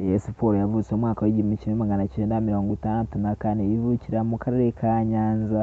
Rayon Sports yavutse mu mwaka w'igihumbi kimwe magana cyenda mirongo itandatu na kane, ivukira mu karere ka Nyanza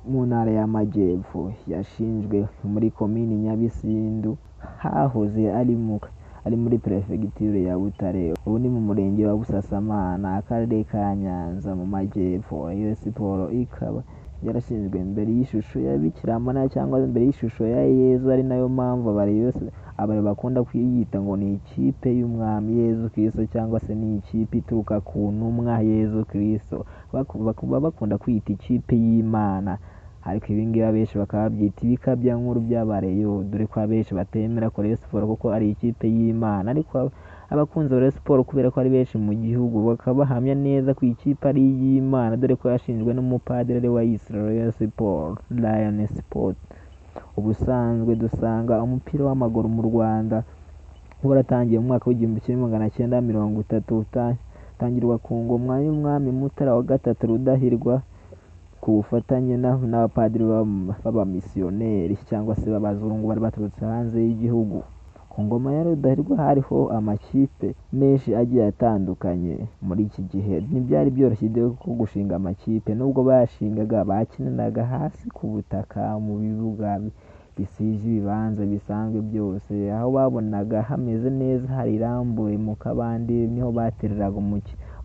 mu ntara y'Amajyepfo. Yashinzwe muri komini Nyabisindu, hahoze ari muri perefegiture ya Butare, ubu ni mu murenge wa Busasamana, akarere ka Nyanza mu Majyepfo. Rayon Sports ikaba yarashinzwe mbere y'ishusho ya Bikira Mariya cyangwa mbere y'ishusho ya Yezu, ari nayo mpamvu abantu bakunda kwiyita ngo ni ikipe y'umwami Yezu Kristo, cyangwa se ni ikipe ituruka ku ntumwa Yezu Kristo. Bakunda kwita ikipe y'Imana, ariko ibi ngibi abenshi bakaba babyita ibikabya nkuru by'abareyo, dore ko abenshi batemera ko Rayon Sports kuko ari ikipe y'Imana. Ariko abakunzi ba Rayon Sports kubera ko ari benshi mu gihugu, bakaba bahamya neza ko ikipe ari iy'Imana, dore ko yashinzwe n'umupadiri wa Rayon Sports, Lion Sport. Ubusanzwe dusanga umupira w'amaguru mu Rwanda waratangiye mu mwaka w'igihumbi kimwe magana cyenda mirongo itatu, utangirwa ku ngoma y'umwami Mutara wa gatatu Rudahigwa, ku bufatanye n'abapadiri b'abamisiyoneri cyangwa se b'abazungu bari baturutse hanze y'igihugu. Ku ngoma ya Rudahigwa hariho amakipe menshi agiye atandukanye. Muri iki gihe ntibyari byoroshye ko gushinga amakipe, nubwo bayashingaga bakiniraga hasi ku butaka mu bibuga bisije ibibanza bisanzwe byose, aho babonaga hameze neza hari irambuye mu kabande, niho batereraga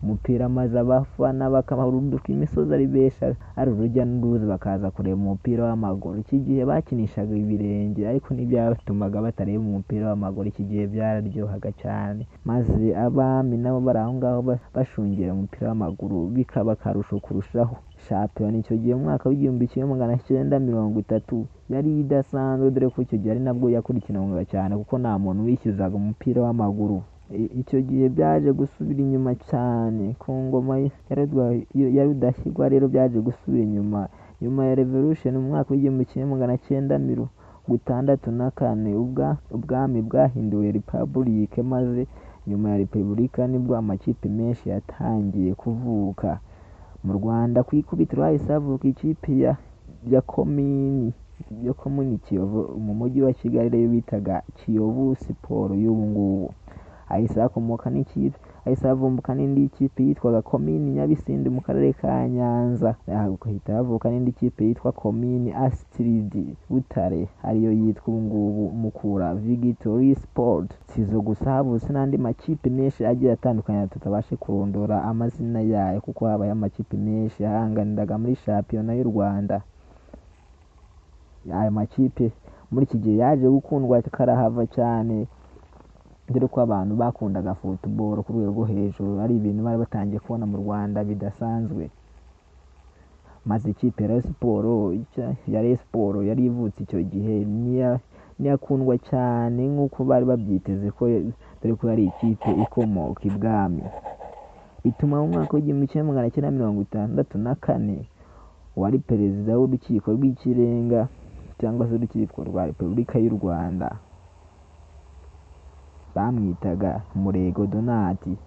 umupira, maze abafana bakabaruduka imisozi ari benshi, ari urujya n'uruza bakaza kureba umupira w'amaguru. Iki gihe bakinishaga ibirenge, ariko ntibyatumaga batareba umupira w'amaguru. Iki gihe byararyohaga cyane, maze abami nabo bari aho ngaho bashungera umupira w'amaguru, bikaba akarusho kurushaho. Shampiyona icyo gihe mu mwaka w'igihumbi kimwe magana cyenda mirongo itatu yari idasanzwe, dore ko icyo gihe ari nabwo yakurikiranwaga cyane, kuko nta muntu wishyuzaga umupira w'amaguru. Icyo gihe byaje gusubira inyuma cyane ku ngoma ya Rudahigwa, rero byaje gusubira inyuma nyuma ya Revolution mu mwaka w'igihumbi kimwe magana cyenda mirongo itandatu na kane. Ubwami bwahinduwe repubulike, maze nyuma ya repubulika nibwo amakipe menshi yatangiye kuvuka. Mu Rwanda ku ikubitiro hahise havuka ikipe ya komini Kiyovu mu mujyi wa Kigali, rero bitaga Kiyovu Sport y'ubu ngubu. Hahise havumbuka n'indi kipe yitwaga komini Nyabisindu mu karere ka Nyanza, hahita havuka n'indi kipe yitwa komini Astridi Butare, ariyo yitwa ubu ngubu Mukura Victory Sport. Sizo gusa, havutse n'andi makipe menshi agiye atandukanye tutabashe kurondora amazina yayo, kuko habaye amakipe menshi yahanganiraga muri shampiyona y'u Rwanda. Aya makipe muri iki gihe yaje gukundwa karahava cyane, dore ko abantu bakundaga football ku rwego rwo hejuru, ari ibintu bari batangiye kubona mu Rwanda bidasanzwe. Maze ikipe ya Rayon Sports yari ivutse icyo gihe ntiyakundwa cyane nk'uko bari babyiteze, dore ko yari ikipe ikomoka ibwami. Bituma mu mwaka w'igihumbi kimwe magana cyenda mirongo itandatu na kane wari perezida w'urukiko rw'ikirenga cyangwa se urukiko rwa Repubulika y'u Rwanda, bamwitaga Murego Donati,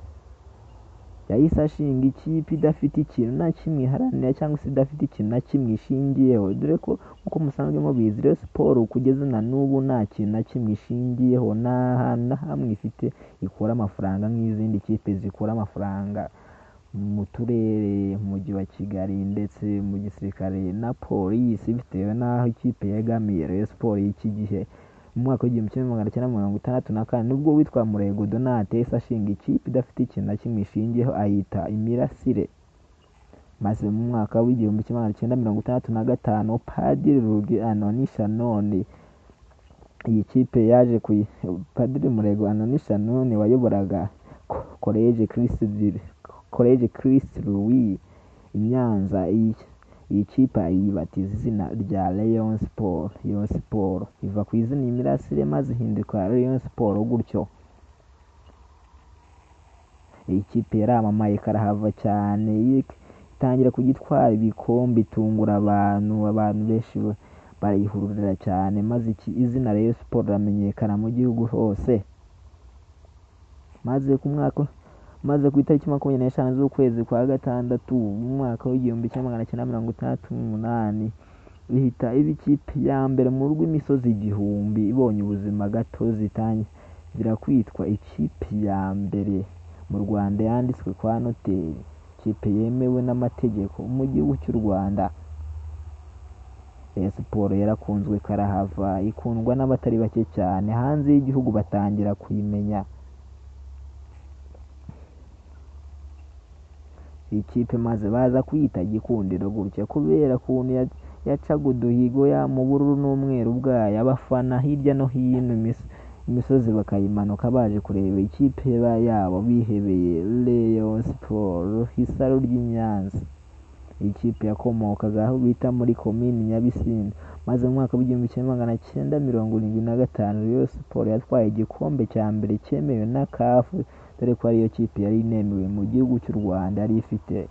yahise ashinga ikipe idafite ikintu na kimwe iharanira cyangwa se idafite ikintu na kimwe ishingiyeho, dore ko nk'uko musanzwe mubizi Rayon Sports kugeza na n'ubu nta kintu na kimwe ishingiyeho, nta hantu na hamwe ifite ikura amafaranga nk'izindi kipe zikura amafaranga mu turere, mu mujyi wa Kigali ndetse mu gisirikare na polisi, bitewe n'aho ikipe yegamiye. Rayon Sports y'iki gihe mu mwaka w'igihumbi kimwe magana cyenda mirongo itandatu na kane nibwo witwa Murego Donati yahise ashinga ikipe idafite ikintu na kimwe ishingiyeho, ayita Imirasire. Maze mu mwaka w'igihumbi kimwe magana cyenda mirongo itandatu na gatanu Padiri Rugi Anoni Shanoni, iyi kipe yaje Padiri Murego Anoni Shanoni wayoboraga College Christ Louis i Nyanza. Iyi kipe ayibatiza izina rya Rayon Sports, iva ku izina Imirasire maze ihinduka Rayon Sports. Gutyo iyi kipe yaramamaye karahava cyane, itangira kugitwara ibikombe, itungura abantu benshi barayihururira cyane, maze izina Rayon Sports riramenyekana mu gihugu hose. Maze ku itariki 25 z'ukwezi kwa gatandatu mu mwaka w'igihumbi kimwe magana cyenda mirongo itandatu n'umunani, ihita iba ikipe ya mbere mu rw'imisozi igihumbi ibonye ubuzima gato, zitangira kwitwa ikipe ya mbere mu Rwanda yanditswe kwa noteri, ikipe yemewe n'amategeko mu gihugu cy'u Rwanda. Rayon Sports yarakunzwe karahava, ikundwa n'abatari bake cyane, hanze y'igihugu batangira kuyimenya. Iyi kipe maze baza kuyita Gikundiro gutya kubera ukuntu yacaga uduhigo mu bururu n'umweru bwayo, abafana hirya no hino imisozi bakayimanuka baje kureba ikipe yabo bihebeye Rayon Sports, isaro ry'i Nyanza. Iyi kipe yakomokaga aho bita muri komini Nyabisindu, maze mu mwaka w'igihumbi kimwe magana cyenda 75 Rayon Sports yatwaye igikombe cya mbere cyemewe na CAF, dore ko ariyo kipe yari inemewe mu gihugu cy'u Rwanda, yari ifite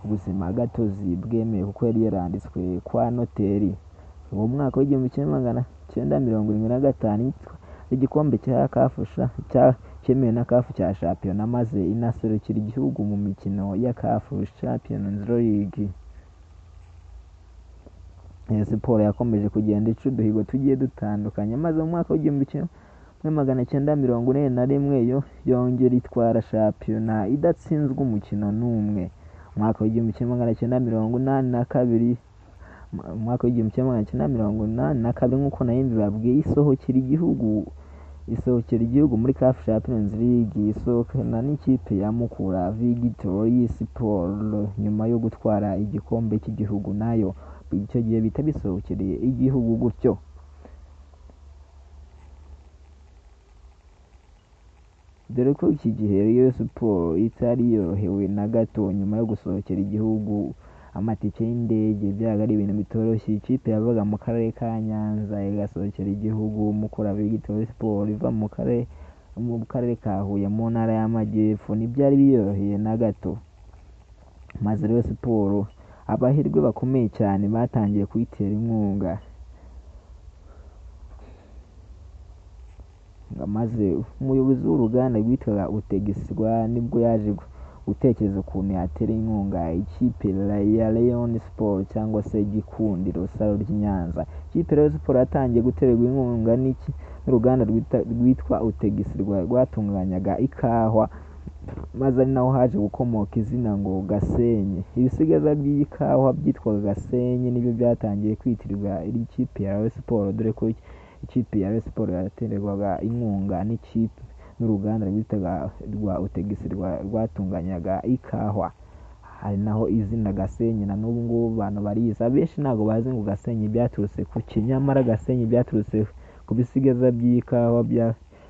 ubuzima gatozi bwemewe kuko yari yaranditswe kwa noteri. Uwo mwaka w'igihumbi kimwe magana cyenda 75 igikombe cya CAF cyemewe na CAF cya shampiyona, maze inaserukira igihugu mu mikino ya CAF Champions League. Rayon Sports yakomeje kugenda ica uduhigo tugiye dutandukanye, maze mu mwaka w'igihumbi kimwe magana cyenda 41 yongera itwara shampiyona idatsinzwe umukino n'umwe. Umwaka w'igihumbi kimwe magana cyenda 82 umwaka w'igihumbi kimwe magana cyenda 82 nk'uko nayo mbibabwiye, isohokera igihugu muri CAF Champions League, isohokana n'ikipe ya Mukura Victory Sport nyuma yo gutwara igikombe cy'igihugu, nayo icyo gihe bita bisohokereye igihugu gutyo. Dore ko iki gihe Rayon Sports itari yorohewe na gato nyuma yo gusohokera igihugu, amatike y'indege byaga ari ibintu bitoroshye. Ikipe yavaga mu karere ka Nyanza igasohokera igihugu, Mukura Victory Sport iva mu karere ka Huye mu ntara y'Amajyepfo, ntibyari biyoroheye na gato. Maze Rayon Sports abahirwe bakomeye cyane batangiye kuyitera inkunga, maze umuyobozi w'uruganda rwitwaga Utegisirwa nibwo yaje gutekereza ukuntu yatera inkunga ikipe ya Rayon Sports cyangwa se Gikundiro, isaro ry'i Nyanza. Ikipe Rayon Sports yatangiye guterwa inkunga n'uruganda rwitwa Utegisirwa rwatunganyaga ikawa, maze ari naho haje gukomoka izina ngo Gasenyi. Ibisigaza by'ikawa byitwaga Gasenyi nibyo byatangiye kwitirirwa iri kipe ya Rayon Sports, dore ko ikipe ya Rayon Sports yaterwaga inkunga n'uruganda rwitaga rwa Utegisirwa rwatunganyaga ikawa, hari naho izina Gasenyi na n'ubu ngubu abantu barizi. Abenshi ntabwo bazi ngo Gasenyi byaturutse ku ki, nyamara Gasenyi byaturutse ku bisigaza by'ikawa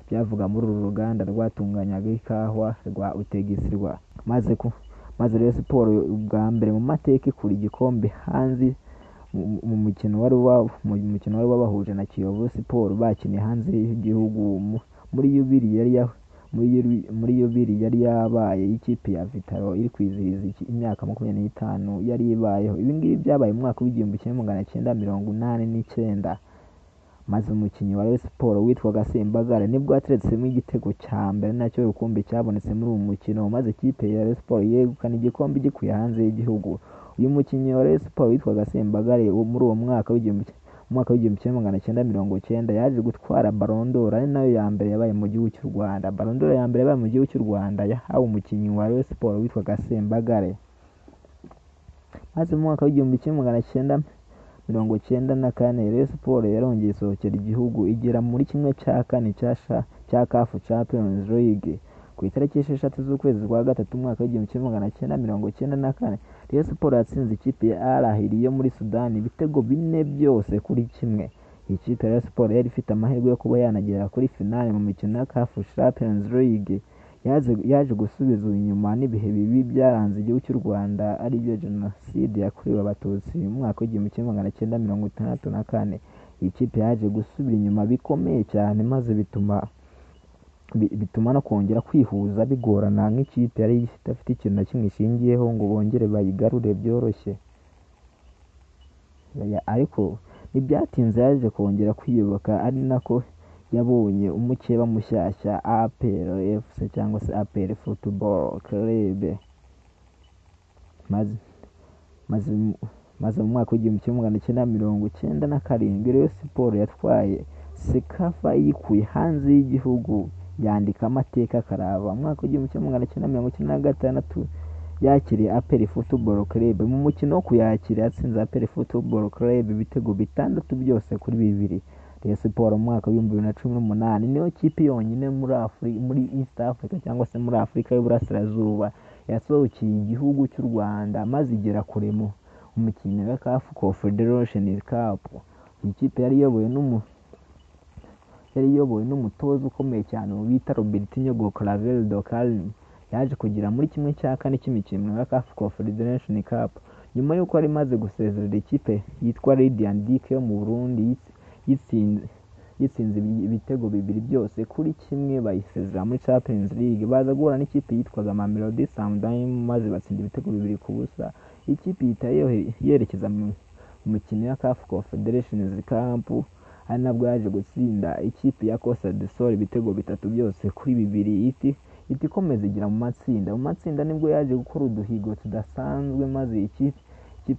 byavuga muri uru ruganda rwatunganyaga ikawa rwa Utegisirwa. Maze Rayon Sports ubwa mbere mu mateka ikura igikombe hanze mu mukino wari wabahuje na Kiyovu Sport, bakiniye hanze y'igihugu muri yubiri yari yabaye ikipe ya Vitaro iri kwizihiza imyaka 25 yari ibayeho. Ibi ngibi byabaye mu mwaka w'igihumbi kimwe magana cyenda 89. Maze umukinnyi wa Rayon Sports witwaga Sembagare nibwo yateretsemo igitego cya mbere, nacyo rukumbi cyabonetse muri uwo mukino, maze ikipe ya Rayon Sports yegukana igikombe gikuye hanze y'igihugu. Uyu mukinnyi wa Rayon Sports witwaga Sembagare muri uwo mwaka w'igihumbi kimwe magana cyenda 90 yaje gutwara Ballon d'Or, ari nayo ya mbere yabaye mu gihugu cy'u Rwanda. Ballon d'Or ya mbere yabaye mu gihugu cy'u Rwanda yahawe umukinnyi wa Rayon Sports witwaga Sembagare. Maze mu mwaka w'igihumbi kimwe magana cyenda 94 Rayon Sports yarongeye isohokera igihugu, igera muri kimwe cya kane cya CAF Champions League. Ku itariki 6 z'ukwezi kwa gatatu umwaka w'igihumbi kimwe magana cyenda 94 Rayon Sports yatsinze ikipe ya Al Ahly yo muri Sudani ibitego 4 byose kuri kimwe. Iyi kipe ya Rayon Sports yari ifite amahirwe yo kuba yanagera kuri finale mu mikino ya CAF Champions League, yaje gusubiza inyuma n'ibihe bibi byaranze igihugu cy'u Rwanda, ari byo Jenoside yakorewe Abatutsi mu mwaka w'igihumbi kimwe magana cyenda 64. Iyi kipe yaje gusubira inyuma bikomeye cyane, maze bituma no kongera kwihuza bigorana, nk'ikipe yari idafite ikintu na kimwe ishingiyeho ngo bongere bayigarure byoroshye. Ariko ntibyatinze yaje kongera kwiyubaka, ari nako yabonye umukeba mushyashya APR FC cyangwa se APR Football Club. Maze mu mwaka w'igihumbi kimwe magana cyenda 97 Rayon Sports yatwaye Sekafa yikuye hanze y'igihugu, yandika amateka karaba. Mu mwaka w'igihumbi kimwe magana cyenda mirongo icyenda na gatandatu yakiriye APR Football Club. Mu mukino wo kuyakira yatsinze APR Football Club ibitego 6 byose kuri 2. Rayon Sports mu mwaka w'ibihumbi 2018 niyo kipe yonyine muri East Africa cyangwa se muri Afurika y'Uburasirazuba yasohokeye igihugu cy'u Rwanda maze igera kure mu mukino wa CAF Confederation Cup. Iyi kipe yari iyobowe n'umutoza ukomeye cyane bita Robertinho Goncalves Carvalho. Yaje kugira muri kimwe cya kane cy'imikino ya CAF Confederation Cup nyuma y'uko ari maze gusezerera ikipe yitwa Radiant Dick yo mu Burundi yitsinze ibitego 2 byose kuri kimwe bayisezera muri Champions League. Baza guhura n'ikipe yitwaga Mamelodi Sundowns maze batsinda ibitego 2-0. Ikipe yerekeza mu mukino ya CAF Confederation Cup ari nabwo yaje gutsinda ikipe ya Costa del Sol ibitego 3 byose kuri 2. Ikomeza igira mu matsinda nibwo yaje gukora uduhigo tudasanzwe maze ikipe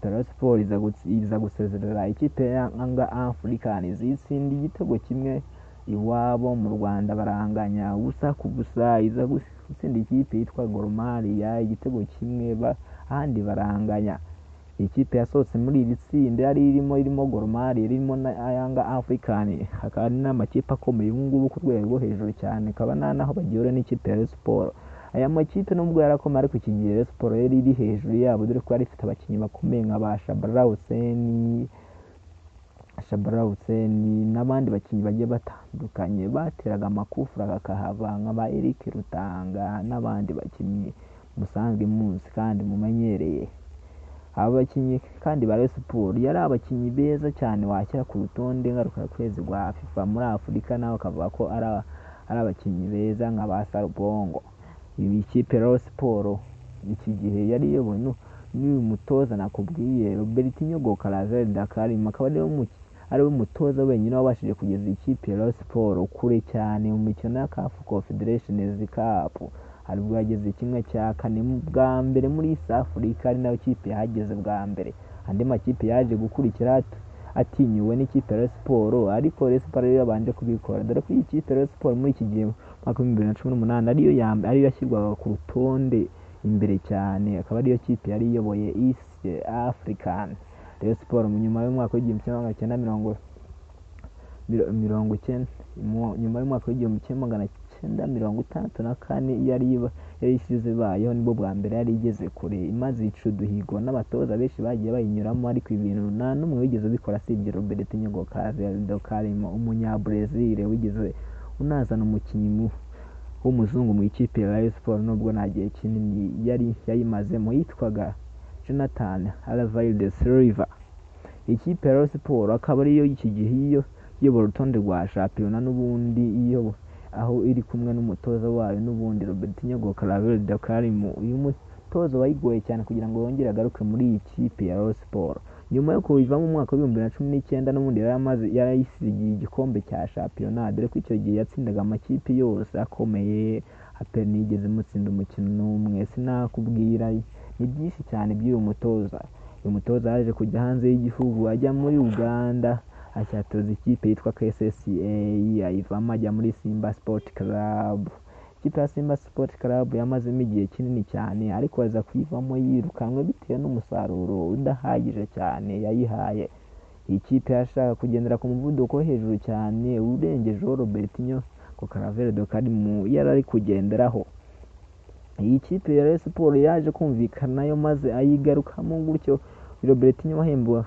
Rayon Sports iza gusezerera ikipe ya Yanga Africans itsinda igitego kimwe iwabo mu Rwanda baranganya ubusa ku busa. Iza gutsinda ikipe yitwa Gor Mahia igitego kimwe ahandi baranganya. Ikipe yasohotse muri iri tsinda yari irimo Gor Mahia irimo na Yanga Africans, hakaba n'amakipe akomeye ubu ngubu ku rwego rwo hejuru cyane, akaba naho bagihura n'ikipe ya Rayon Sports. Aya makipe nubwo yarakomeye ariko iki gihe Rayon Sports yari iri hejuru yabo dore ko yari ifite abakinnyi bakomeye nka ba Shabara Hussein n'abandi bakinnyi bagiye batandukanye bateraga amakufura kakahava nka ba Eric Rutanga n'abandi bakinnyi musanzwe muzi kandi mumenyereye. Aba bakinnyi kandi ba Rayon Sports yari abakinnyi beza cyane washyira ku rutonde ngarukakwezi rwa FIFA muri Afurika, nawe akavuga ko ari abakinnyi beza nka ba Sarubongo. Iyi kipe Rayon Sports iki gihe yari iyobowe n'uyu mutoza nakubwiye Robertinho Goncalves Carvalho, akaba ari we mutoza wenyine wabashije kugeza ikipe Rayon Sports kure cyane mu mikino ya CAF Confederation Cup. Aribwo yageze kimwe cya kane bwa mbere muri East Africa, ari nayo kipe yahageze bwa mbere. Andi makipe yaje gukurikira atinyuwe n'ikipe Rayon Sports, ariko Rayon Sports yabanje kubikora dore ko iyi kipe Rayon Sports muri iki gihe mwaka 2018 ariyo yashyirwaga ku rutonde imbere cyane, akaba ariyo kipe yari iyoboye East African. Rayon Sports nyuma y'umwaka w'igihumbi kimwe magana cyenda mirongo itandatu na kane yari isize bayeho nibwo bwa mbere yari igeze kure, imaze ica uduhigo n'abatoza benshi bagiye bayinyuramo, ariko ibintu nta n'umwe wigeze ubikora asibye Robertinho Goncalves Carvalho umunyabrazil wigeze unazana umukinnyi w'umuzungu mu ikipe ya Rayon Sports nubwo nta gihe kinini yayimazemo yitwaga Jonathan Alvarez Silva. Ikipe ya Rayon Sports akaba ariyo iki gihe iyobora urutonde rwa shampiyona n'ubundi aho iri kumwe n'umutoza wayo n'ubundi Robertinho Goncalves Carvalho. Uyu mutoza wayigoye cyane kugira ngo yongere agaruke muri iyi kipe ya Rayon Sports nyuma yo kuva mu mwaka wa 2019 n'ubundi yarayisigiye igikombe cya shampiyona dore ko icyo gihe yatsindaga amakipe yose akomeye, APR nigeze mutsinda umukino n'umwe. Sinakubwira ni byinshi cyane by'uyu mutoza. Uyu mutoza yaje kujya hanze y'igihugu ajya muri Uganda acyatoza ikipe yitwa KCCA, ayivamo ajya muri Simba Sport Club. Ikipe ya Simba Sport Club yamazemo igihe kinini cyane ariko aza kuyivamo yirukanwe bitewe n'umusaruro udahagije cyane yayihaye. Iyi kipe yashaka kugendera ku muvuduko wo hejuru cyane urengejeho Robertinho Goncalves Carvalho yari kugenderaho. Iyi kipe ya Rayon Sports yaje kumvikanayo maze ayigarukamo gutyo. Robertinho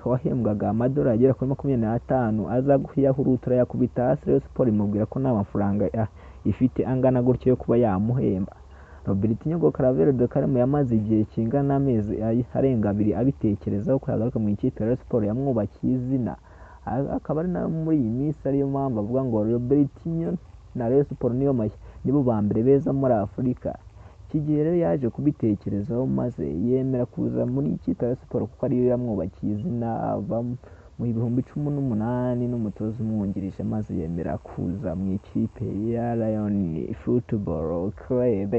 wahembwaga amadolari agera kuri 25 aza kuyahurutura yakubita hasi. Rayon Sports imubwira ko nta mafaranga ifite angana gutyo yo kuba yamuhemba. Robertinho Goncalves Carvalho yamaze igihe kingana amezi arenga 2 abitekerezaho ko yagaruka mu ikipe ya Rayon Sports yamwubakiye izina, akaba ari na muri iyi minsi ariyo mpamvu avuga ngo Robertinho na Rayon Sports nibo ba mbere beza muri Afurika. Iki gihe rero yaje kubitekerezaho maze yemera kuza muri ikipe ya Sports kuko ariyo yamwubakiye izina. Ava mu 2018 n'umutoza umwungirije maze yemera kuza mu ikipe ya Rayon Football Club.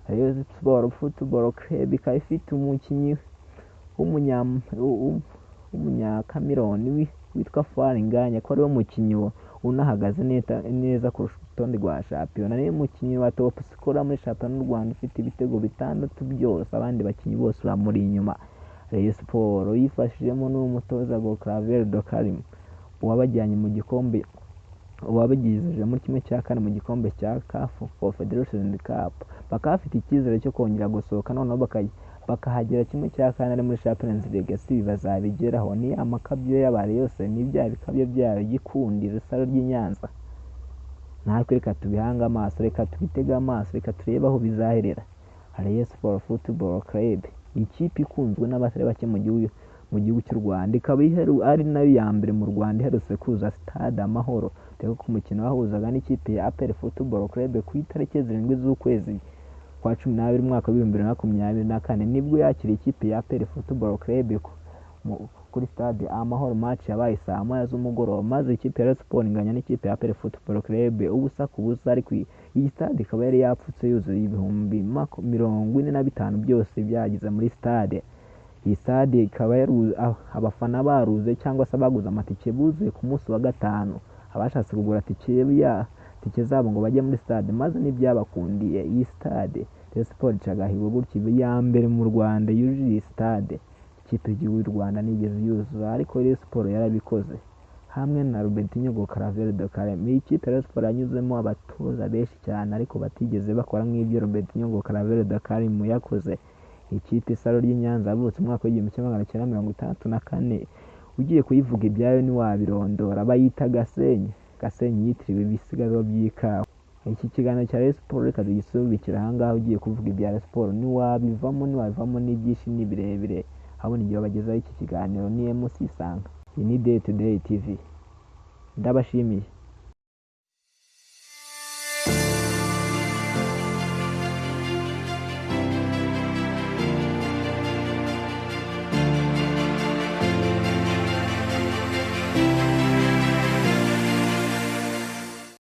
Rayon Sports Football Club ikaba ifite umukinnyi w'umunyakameroni witwa Faringanya, ko ariwe mukinnyi unahagaze neza kurusha rutonde rwa shampiyona, niwe mukinnyi wa top scorer muri shampiyona y'u Rwanda ufite ibitego 6 byose, abandi bakinnyi bose bamuri inyuma. Rayon Sports yifashijemo n'umutoza Claver Dokarim wabajyanye mu gikombe, wabagejeje muri kimwe cya kane mu gikombe cya CAF Confederation Cup, bakaba bafite icyizere cyo kongera gusohoka, noneho bakahagera kimwe cya kane ari muri Champions League. Si bazabigeraho, ni amakabyo y'abari yose, ni bya bikabyo byayo gikundira isaro ry'Inyanza. Natwe reka tubihanga amaso, reka tubitega amaso, reka turebe aho bizaherera. Rayon Sports Football Club, ikipe ikunzwe n'abatari bake mu gihugu cy'u Rwanda, ikaba ari nayo ya mbere mu Rwanda iherutse kuza Stade Amahoro, dore ko umukino wahuzaga n'ikipe ya APR Football Club ku itariki 7 z'ukwezi kwa 12 mwaka wa 2024 nibwo yakiriye ikipe ya APR Football Club kuri Stade Amahoro. Match yabaye saa 9 z'umugoroba, maze ikipe ya Rayon Sports inganya n'ikipe ya APR Football Club ubusa ku busa, ariko iyi stade ikaba yari yapfutse yuzuye ibihumbi 45 byose byagize muri stade. Iyi stade ikaba abafana baruze cyangwa se abaguze amatike buzuye ku munsi wa gatanu, abashatse kugura tike zabo ngo bajye muri stade, maze n'ibyabakundiye iyi stade Rayon Sports cagahiwe gutyo ya mbere mu Rwanda yujuje stade. Ikipe y'u Rwanda nigeze yuzuza, ariko Rayon Sports yarabikoze hamwe na Robertinho Claver Dokarim. Iyi kipe Rayon Sports yanyuzemo abatoza benshi cyane, ariko batigeze bakora nk'ibyo Robertinho Claver Dokarim yakoze. Ikipe isaro ry'Inyanza yavutse mu mwaka wa 1964, ugiye kuyivuga ibyayo ntiwabirondora. Bayita Gasenyi yitiriwe ibisigazwa by'ikawa. Iki kiganiro cya Rayon Sports reka tugisubikira ahangaha, ugiye kuvuga ibya Rayon Sports ntiwabivamo n'ibyinshi ni birebire. Habona igihe bagezaho iki kiganiro ni MC Sanga. Iyi ni Day to Day TV, ndabashimiye.